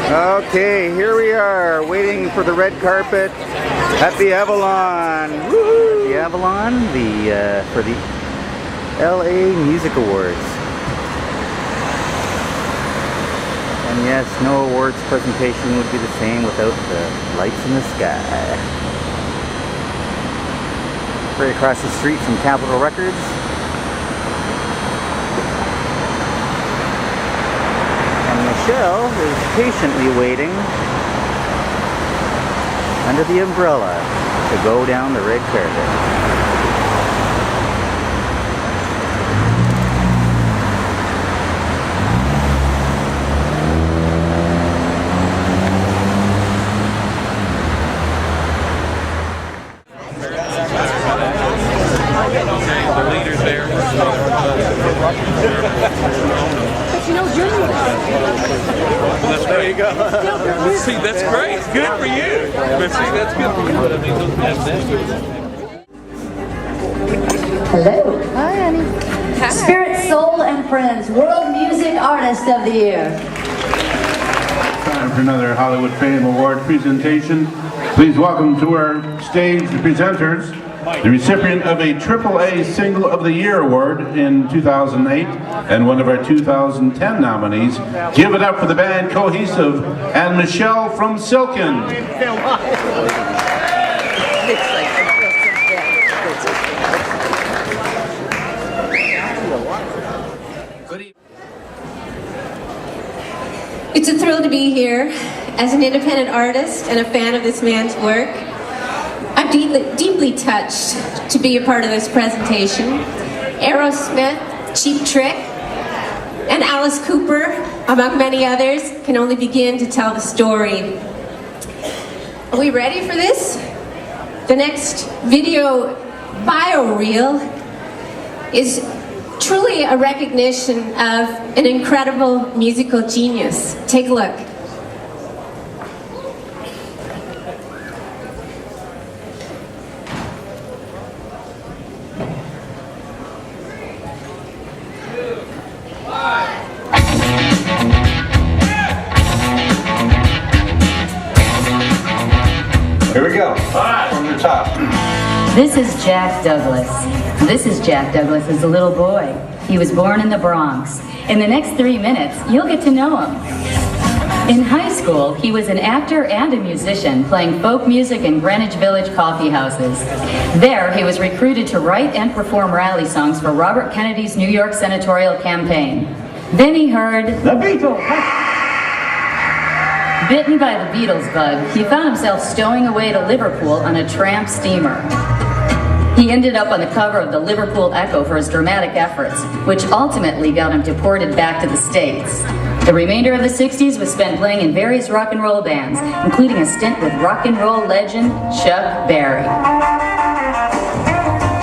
Okay, here we are, waiting for the red carpet at the Avalon. Woo! The Avalon, for the LAMusic Awards. And yes, no awards presentation would be the same without the lights in the sky. Right across the street from Capitol Records. Michele is patiently waiting under the umbrella to go down the red carpet. The leaders there. There you go. See, that's great. Good for you. But see, that's good for you. Hello. Hi, honey. Hi. Spirit, Soul, and Friends World Music Artist of the Year. Time for another Hollywood Fame Award presentation. Please welcome to our stage the presenters. The recipient of a AAA Single of the Year Award in 2008 and one of our 2010 nominees. Give it up for the band Cohesive and Michele from Sillken. It's a thrill to be here as an independent artist and a fan of this man's work. I'm deeply touched to be a part of this presentation. Aerosmith, Cheap Trick, and Alice Cooper, among many others, can only begin to tell the story. Are we ready for this? The next video bio reel is truly a recognition of an incredible musical genius. Take a look. Here we go. From the top. This is Jack Douglas. This is Jack Douglas as a little boy. He was born in the Bronx. In the next 3 minutes, you'll get to know him. In high school, he was an actor and a musician, playing folk music in Greenwich Village coffee houses. There, he was recruited to write and perform rally songs for Robert Kennedy's New York senatorial campaign. Then he heard the Beatles. Bitten by the Beatles bug, he found himself stowing away to Liverpool on a tramp steamer. He ended up on the cover of the Liverpool Echo for his dramatic efforts, which ultimately got him deported back to the States. The remainder of the 60s was spent playing in various rock and roll bands, including a stint with rock and roll legend Chuck Berry.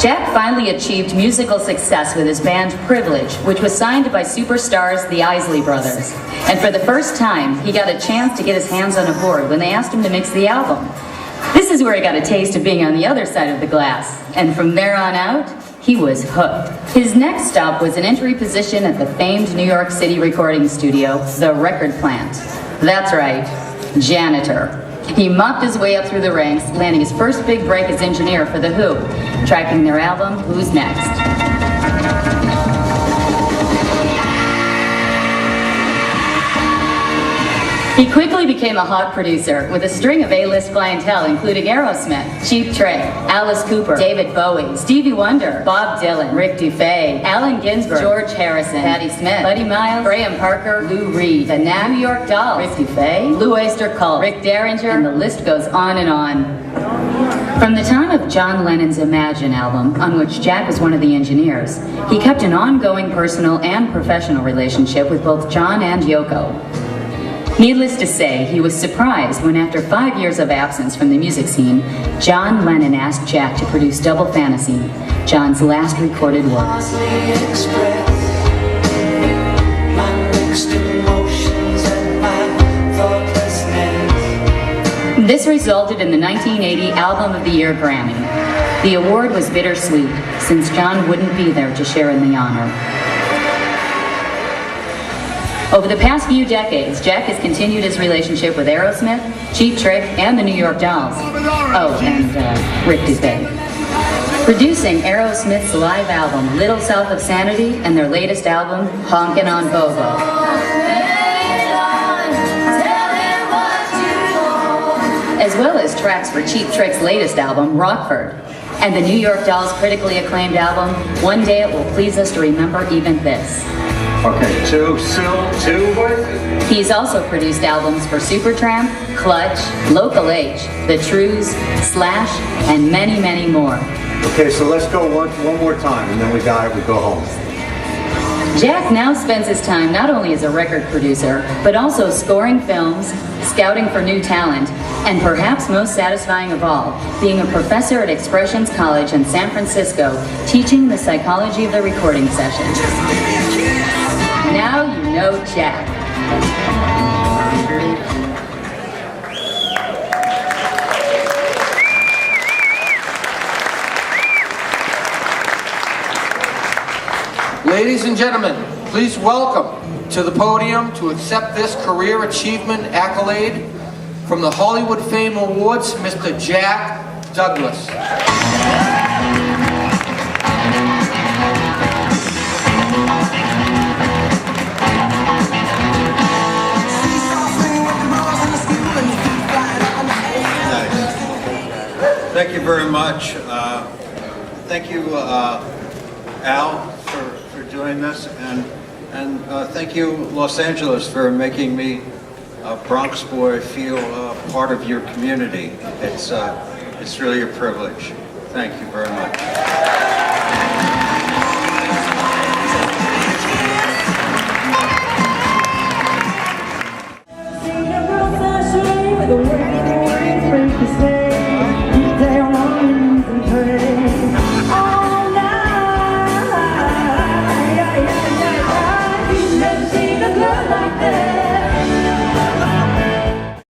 Jack finally achieved musical success with his band Privilege, which was signed by superstars the Isley Brothers. And for the first time, he got a chance to get his hands on a board when they asked him to mix the album. This is where he got a taste of being on the other side of the glass. And from there on out, he was hooked. His next stop was an entry position at the famed New York City recording studio, The Record Plant. That's right, janitor. He mopped his way up through the ranks, landing his first big break as engineer for The Who, tracking their album, Who's Next? He quickly became a hot producer with a string of A-list clientele including Aerosmith, Cheap Trick, Alice Cooper, David Bowie, Stevie Wonder, Bob Dylan, Rick Dufay, Allen Ginsberg, George Harrison, Patti Smith, Buddy Miles, Graham Parker, Lou Reed, the New York Dolls, Rick Dufay, Blue Oyster Cult, Rick Derringer, and the list goes on and on. From the time of John Lennon's Imagine album, on which Jack was one of the engineers, he kept an ongoing personal and professional relationship with both John and Yoko. Needless to say, he was surprised when after 5 years of absence from the music scene, John Lennon asked Jack to produce Double Fantasy, John's last recorded works. This resulted in the 1980 Album of the Year Grammy. The award was bittersweet, since John wouldn't be there to share in the honor. Over the past few decades, Jack has continued his relationship with Aerosmith, Cheap Trick, and the New York Dolls. Oh, and Rick Dufay. Producing Aerosmith's live album, Little South of Sanity, and their latest album, Honkin' on Bobo. As well as tracks for Cheap Trick's latest album, Rockford, and the New York Dolls' critically acclaimed album, One Day It Will Please Us to Remember Even This. Okay, two. He's also produced albums for Supertramp, Clutch, Local H, The Trues, Slash, and many, many more. Okay, so let's go one more time, and then we got it, we go home. Jack now spends his time not only as a record producer, but also scoring films, scouting for new talent, and perhaps most satisfying of all, being a professor at Expressions College in San Francisco, teaching the psychology of the recording session. Now you know Jack. Ladies and gentlemen, please welcome to the podium to accept this career achievement accolade from the Hollywood Fame Awards, Mr. Jack Douglas. Thank you very much. Thank you, Al, for doing this, and thank you, Los Angeles, for making me a Bronx boy feel part of your community. It's really a privilege. Thank you very much.